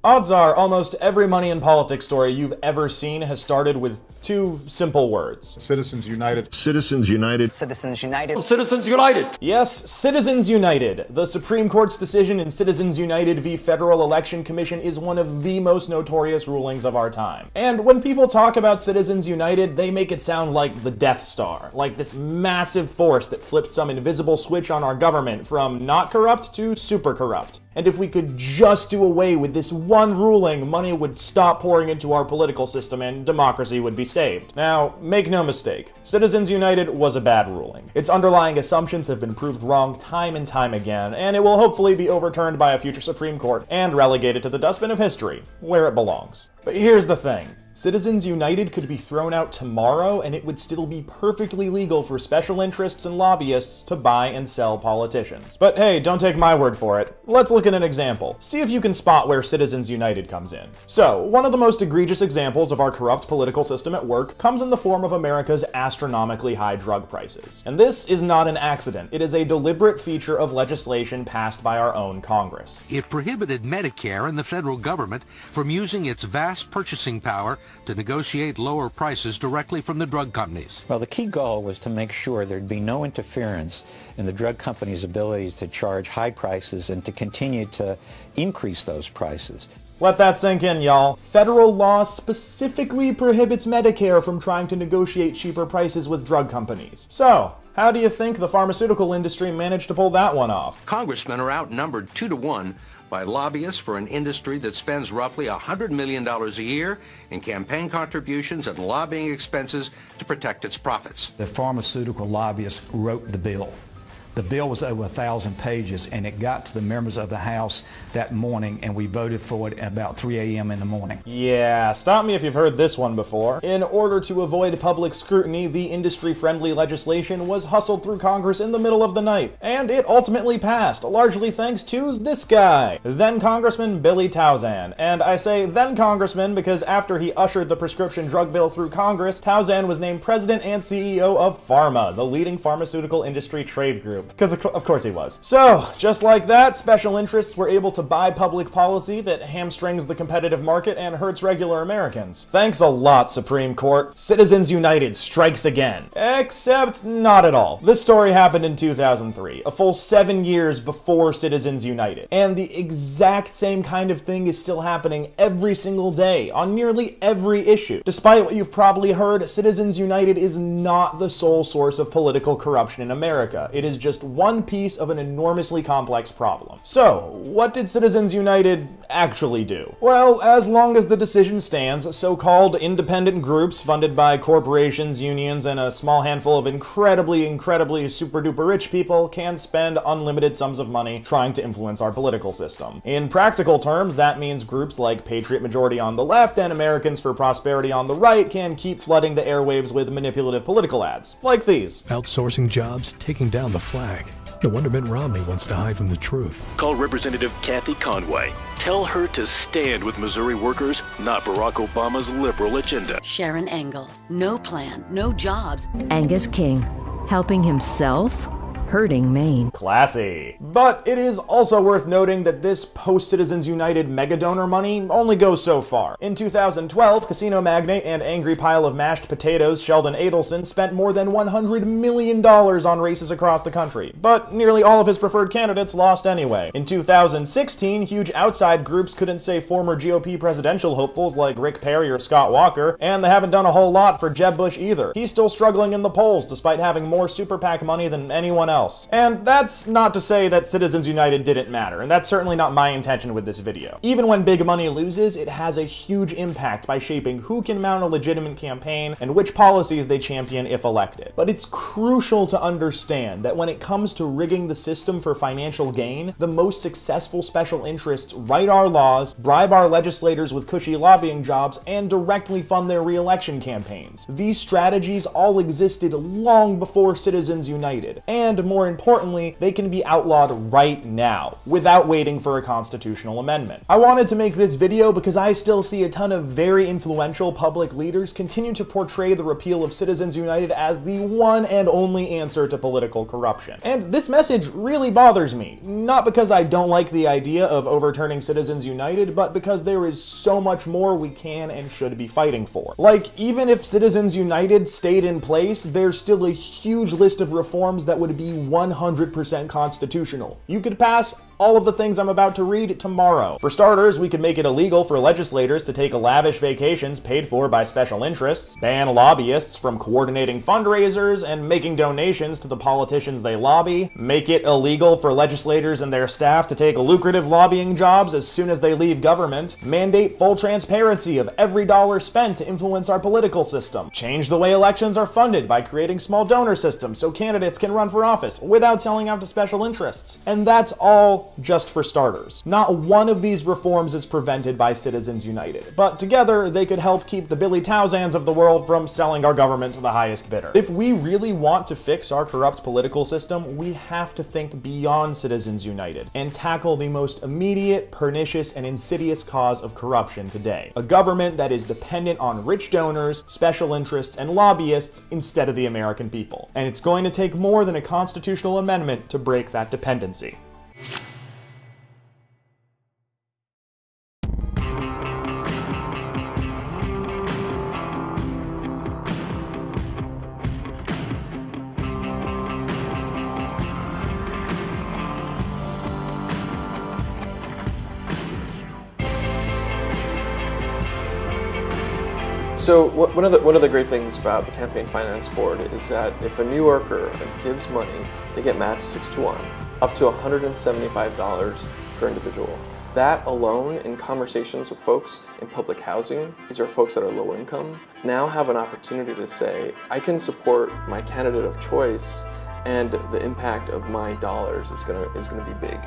Odds are almost every money in politics story you've ever seen has started with two simple words. Citizens United. Citizens United. Citizens United. Citizens United. Yes, Citizens United. The Supreme Court's decision in Citizens United v. Federal Election Commission is one of the most notorious rulings of our time. And when people talk about Citizens United, they make it sound like the Death Star, like this massive force that flipped some invisible switch on our government from not corrupt to super corrupt. And if we could just do away with this one ruling, money would stop pouring into our political system and democracy would be saved. Now, make no mistake, Citizens United was a bad ruling. Its underlying assumptions have been proved wrong time and time again, and it will hopefully be overturned by a future Supreme Court and relegated to the dustbin of history, where it belongs. But here's the thing. Citizens United could be thrown out tomorrow and it would still be perfectly legal for special interests and lobbyists to buy and sell politicians. But hey, don't take my word for it. Let's look at an example. See if you can spot where Citizens United comes in. So, one of the most egregious examples of our corrupt political system at work comes in the form of America's astronomically high drug prices. And this is not an accident. It is a deliberate feature of legislation passed by our own Congress. It prohibited Medicare and the federal government from using its vast purchasing power to negotiate lower prices directly from the drug companies. Well, the key goal was to make sure there'd be no interference in the drug companies' ability to charge high prices and to continue to increase those prices. Let that sink in, y'all. Federal law specifically prohibits Medicare from trying to negotiate cheaper prices with drug companies. So, how do you think the pharmaceutical industry managed to pull that one off? Congressmen are outnumbered 2-to-1 by lobbyists for an industry that spends roughly $100 million a year in campaign contributions and lobbying expenses to protect its profits. The pharmaceutical lobbyists wrote the bill. The bill was over 1,000 pages, and it got to the members of the House that morning, and we voted for it at about 3 a.m. in the morning. Yeah, stop me if you've heard this one before. In order to avoid public scrutiny, the industry-friendly legislation was hustled through Congress in the middle of the night, and it ultimately passed, largely thanks to this guy, then Congressman Billy Tauzin. And I say then Congressman because after he ushered the prescription drug bill through Congress, Tauzin was named president and CEO of PhRMA, the leading pharmaceutical industry trade group. Because of course he was. So, just like that, special interests were able to buy public policy that hamstrings the competitive market and hurts regular Americans. Thanks a lot, Supreme Court. Citizens United strikes again. Except not at all. This story happened in 2003, a full 7 years before Citizens United. And the exact same kind of thing is still happening every single day on nearly every issue. Despite what you've probably heard, Citizens United is not the sole source of political corruption in America. It is just one piece of an enormously complex problem. So, what did Citizens United actually do? Well, as long as the decision stands, so-called independent groups funded by corporations, unions, and a small handful of incredibly super-duper rich people can spend unlimited sums of money trying to influence our political system. In practical terms, that means groups like Patriot Majority on the left and Americans for Prosperity on the right can keep flooding the airwaves with manipulative political ads, like these. Outsourcing jobs, taking down the flag. No wonder Mitt Romney wants to hide from the truth. Call Representative Kathy Conway. Tell her to stand with Missouri workers, not Barack Obama's liberal agenda. Sharon Engel. No plan, no jobs. Angus King. Helping himself? Hurting Maine. Classy. But it is also worth noting that this post-Citizens United mega-donor money only goes so far. In 2012, casino magnate and angry pile of mashed potatoes Sheldon Adelson spent more than $100 million on races across the country, but nearly all of his preferred candidates lost anyway. In 2016, huge outside groups couldn't say former GOP presidential hopefuls like Rick Perry or Scott Walker, and they haven't done a whole lot for Jeb Bush either. He's still struggling in the polls despite having more super PAC money than anyone else. And that's not to say that Citizens United didn't matter, and that's certainly not my intention with this video. Even when big money loses, it has a huge impact by shaping who can mount a legitimate campaign and which policies they champion if elected. But it's crucial to understand that when it comes to rigging the system for financial gain, the most successful special interests write our laws, bribe our legislators with cushy lobbying jobs, and directly fund their re-election campaigns. These strategies all existed long before Citizens United, and more importantly, they can be outlawed right now, without waiting for a constitutional amendment. I wanted to make this video because I still see a ton of very influential public leaders continue to portray the repeal of Citizens United as the one and only answer to political corruption. And this message really bothers me, not because I don't like the idea of overturning Citizens United, but because there is so much more we can and should be fighting for. Like, even if Citizens United stayed in place, there's still a huge list of reforms that would be 100% constitutional. You could pass all of the things I'm about to read tomorrow. For starters, we could make it illegal for legislators to take lavish vacations paid for by special interests, ban lobbyists from coordinating fundraisers and making donations to the politicians they lobby, make it illegal for legislators and their staff to take lucrative lobbying jobs as soon as they leave government, mandate full transparency of every dollar spent to influence our political system, change the way elections are funded by creating small donor systems so candidates can run for office without selling out to special interests. And that's all just for starters. Not one of these reforms is prevented by Citizens United, but together they could help keep the Billy Towsans of the world from selling our government to the highest bidder. If we really want to fix our corrupt political system, we have to think beyond Citizens United and tackle the most immediate, pernicious, and insidious cause of corruption today. A government that is dependent on rich donors, special interests, and lobbyists instead of the American people. And it's going to take more than a constitutional amendment to break that dependency. So one of the great things about the Campaign Finance Board is that if a New Yorker gives money, they get matched 6-1, up to $175 per individual. That alone, in conversations with folks in public housing, these are folks that are low income, now have an opportunity to say, I can support my candidate of choice, and the impact of my dollars is gonna be big.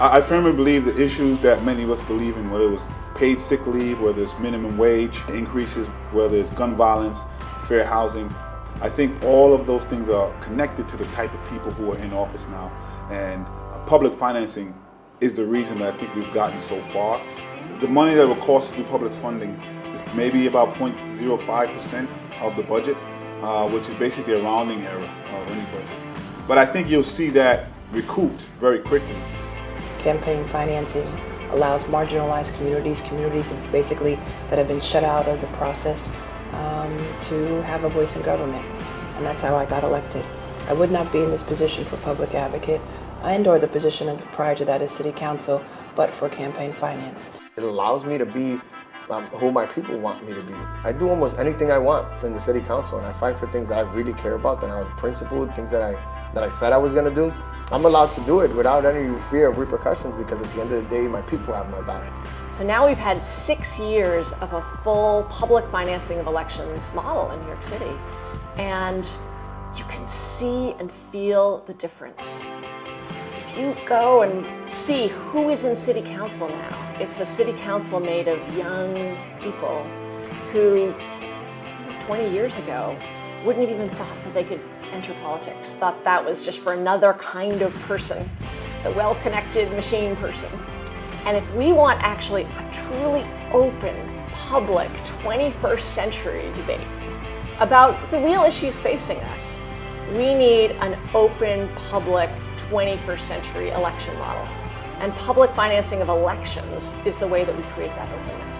I firmly believe the issues that many of us believe in, whether it was paid sick leave, whether it's minimum wage increases, whether it's gun violence, fair housing, I think all of those things are connected to the type of people who are in office now. And public financing is the reason that I think we've gotten so far. The money that will cost to do public funding is maybe about 0.05% of the budget, which is basically a rounding error of any budget. But I think you'll see that recouped very quickly. Campaign financing allows marginalized communities basically that have been shut out of the process to have a voice in government. And that's how I got elected. I would not be in this position for public advocate and or the position of prior to that as city council, but for campaign finance. It allows me to be who my people want me to be. I do almost anything I want in the city council, and I fight for things that I really care about, that are principled, things that I said I was gonna do. I'm allowed to do it without any fear of repercussions because at the end of the day, my people have my back. So now we've had 6 years of a full public financing of elections model in New York City, and you can see and feel the difference. If you go and see who is in city council now, it's a city council made of young people who 20 years ago wouldn't have even thought that they could enter politics, thought that was just for another kind of person, the well-connected machine person. And if we want actually a truly open, public, 21st century debate about the real issues facing us, we need an open, public, 21st century election model. And public financing of elections is the way that we create that openness.